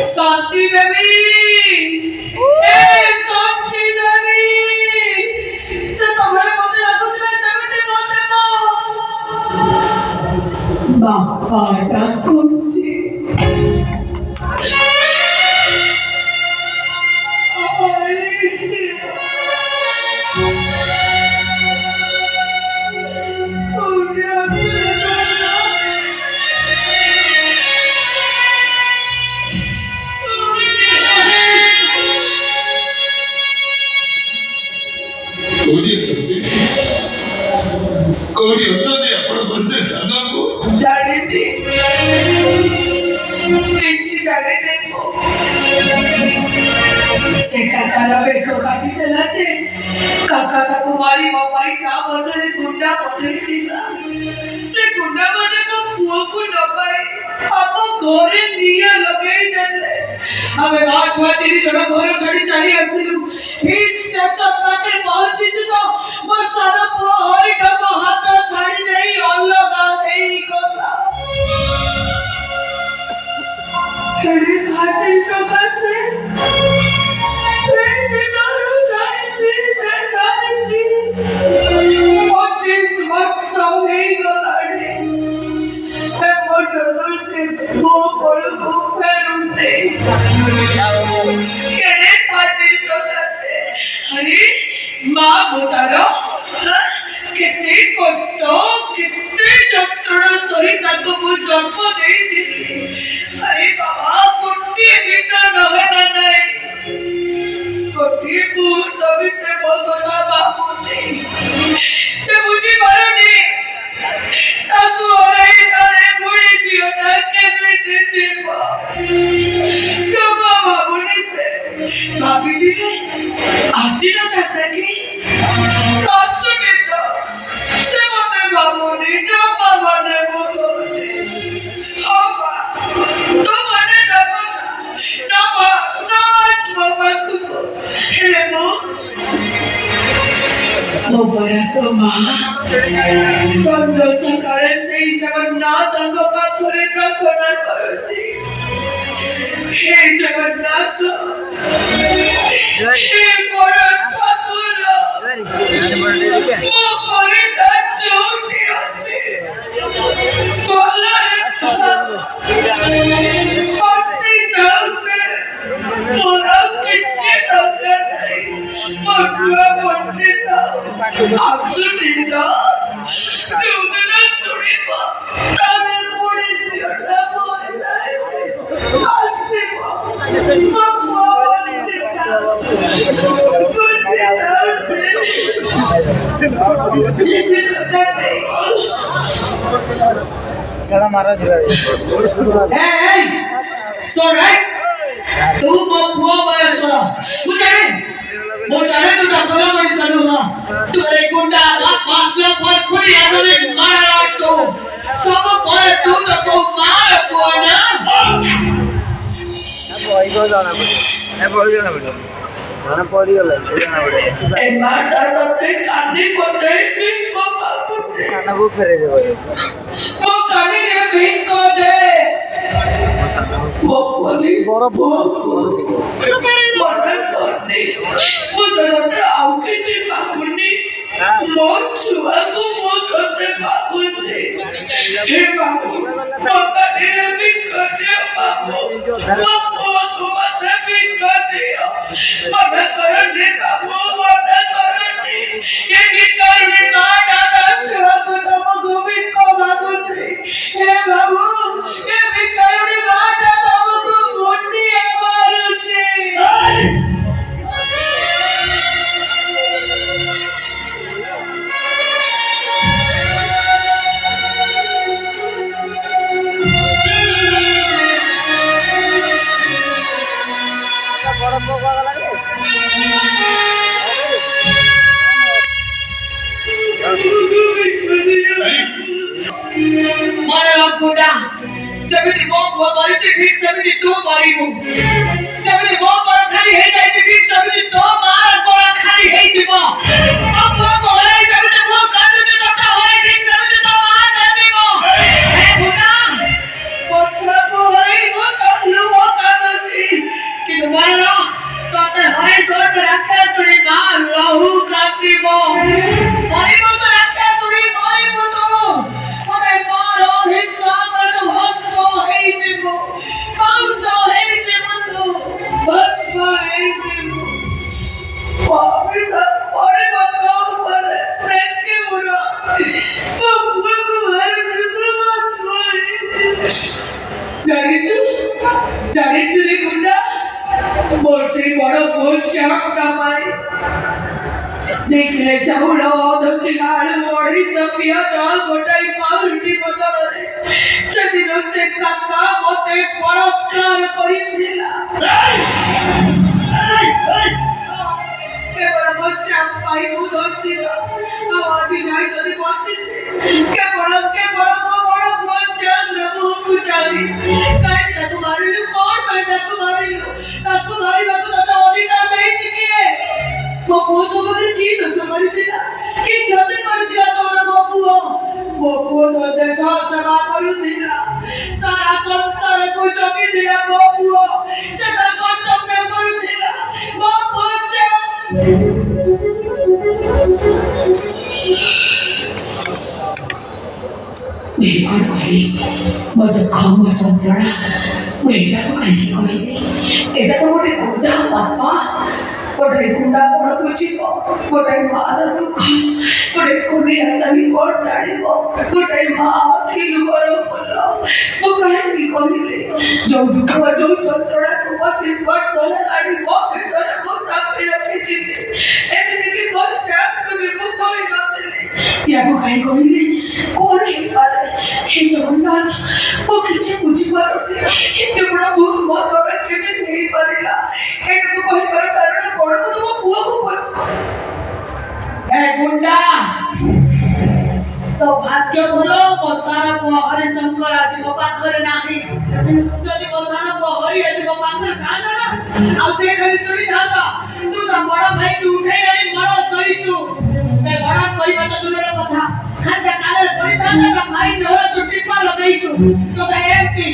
शांति देवी शांति देवी से तुम्हारे मते रखो दिला जगते मते मो बापा डाकुची से काका बेको काटी देला छे काका का कुमारी बापाई का बचले गुंडा पकड़ी दिला से गुंडा माने को पुओ को न पाई आपो घरे निया लगेई देले हमें बात छुआ तेरी छोड़ा घर छड़ी चली आसिलु ठीक स्टेशन पाके पहुंची तो मोर सारा पुओ हरी डबा हाथ छाड़ी नहीं अलगा नहीं गला तेरे भाजी तो कैसे कितने कष्ट कितने जंत्रणा सहित जन्म दे दिली अरे बाबा कुट्टी बिना नहे नहीं कोटी मुहूर्त भी से बोलना बाबू नहीं से मुझे मारूनी ताकू औरे करे बुढ़ी जीवना के में देते जो बाबू ने से भाभी दिले आसी ना कहता कि आपसे बेटा से बोले बाबू ने जो बाबा ने बोले बाबा तो मैंने ना बाबा को हेले मो बड़ा तो माँ संतोष करे से जगन्नाथ को पाखरे प्रार्थना करो जी हे जगन्नाथ हे बड़ा ठाकुर मो परे ता चोटी আছে বলার পড়তে দাও মোরা কিচ্ছু দরকার নাই মজুয়া পড়তে দাও আসুনি না যুবনা শুনিবা তারে পড়ে যেটা মনে যায় আসে মামা चला मारा hey so right तू मपुआ बयसरा मुझे तू डकला बयसलुगा तू रे गुंडा पासला पर खुड़ी आदमी मारा तो सब पर तू तो मार पोना बोई को जाना पड़े खाना पड़ी गला जाना पड़े ए माटा तो कानी पड़े बिन को बापू से खाना वो करे दे वो कानी रे बिन को दे वो पुलिस बड़ा करने वो तो आउ के जे बापू ने मोर छुआ को मो करते बापू से हे बापू तो कानी रे बिन को दे बापू बापू को मत बिन को दे मना करो रे बाबू मना करो रे ये गिटार में मारा दा छुआ को तुम गोविंद को बाबू से हे बाबू ये गिटार में मारा तुमको मोटी मारू से बड़ा पोगा लगे ठीक समिति तू मारिबु जबले मो पर खाली हे जाय ठीक समिति तो मार को खाली हे जीवो अब मो बोले जबले मो कादे जे कथा होय ठीक समिति तो मार कर दीबो हे बुना पोछा को होई मो कालु मो कादची कि तुम्हारा कते होय गोच रखे सुनी मार लहू काटीबो मारिबो तो रखे सुनी मारिबो तो कोते मारो हिस्सा मन भस्म हे जीवो पाउस हे जीवो तो भस्म हे जीवो वापिस परे बाबा परे देखे बुरा बाबा को मारे जीवो भस्म हे जानिचु रे गुंडा मोर से बड़ो बहुत श्याम कमाई देखले चाउलो धोती गाल मोड़ी सपिया चाल गोटाई पाउंटी बदलरे सेदिन से काका मते बलात्कार करि दिला केवल श्याम पाई उदसिला आवाजी नाही तरी बचिছে केवल मो बड़ो श्याम रमु पुजारी साई तुम्हारी कौन पैदा तुम्हारी बात दादा अधिकार नहीं छिके बाबू तुम्हारे की दस दिला की गति कर दिया तोरा बाबू तो देशा सेवा कर दिला सारा संसार को जगी दिला बाबू सेवा कर्तव्य कर दिला बाबू से मेहमान भाई मत खाऊं चंद्रा मेरा को कहीं कोई एटा तो मोटे गुंडा बदमाश कोटे गुंडा कोड़ कुछिबो कोटे मार दुख कोटे कुनी असली कोड़ चाड़िबो कोटे मां खिलु करो बोलो वो कहीं कोइले जो दुख जो चंद्रा को 25 वर्ष होने लागी वो भीतर को चापे रखी थी एतने की बहुत शांत को भी कोई न मिले या को कहीं कोइले कौन है पाले हे जगन्नाथ वो किसी बुझी पारोगे इतने बड़ा भूल मत होगा कितने नहीं पारेगा एट को कोई पर कारण कौन तो वो बुआ को कोई ए गुंडा तो भाग्य बोलो बसाना को हरे शंकर आज को पाखर नाही जदि बसाना को हरि आज को पाखर ना ना आ से खाली सुनी थाता तू ना बड़ा भाई तू उठे गई बड़ा करिछु मैं बड़ा कोई बात दूर कथा खाजा काले पड़ी थाता भाई नोरा तू टिप्पा लगाइछु तो एमटी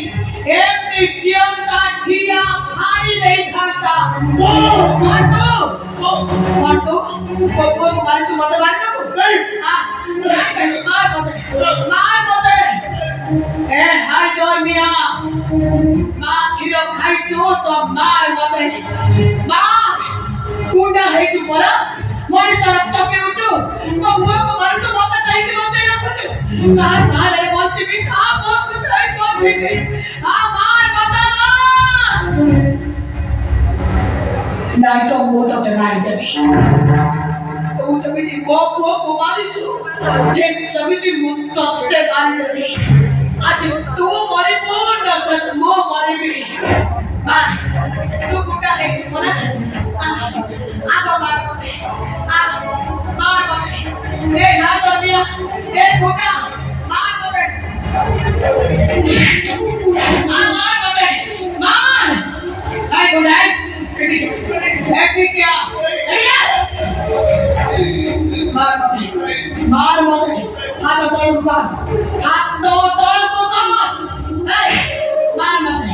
चियंता ठिया फाड़ी नहीं खाता काटो को मारछु मत मार ना नहीं मार मते ए हाय दुनिया मां खिलो खाइछु तो मार मते मार कुंडा हेछु परा मोरी सरप तो पिउछु तो बुआ को मारछु मते कहीं के बचे रखछु ना सारे बच्चे भी खा बहुत कुछ है बच्चे के मार मते नहीं तो वो तो नहीं देबी तो समिति को मारी छु जे समिति मुक्तते मारी देबी आज तू मरी पूर्ण जग मो मरी भी मार तू गुटा है सुना आगो मार मते ए ना दुनिया ए गुटा मार मते मार आई गुटा ऐसी क्या मार मते हाथ तो तोड़ को मार मते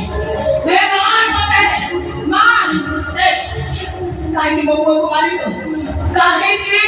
काहे की बबुआ को मारी दो काहे की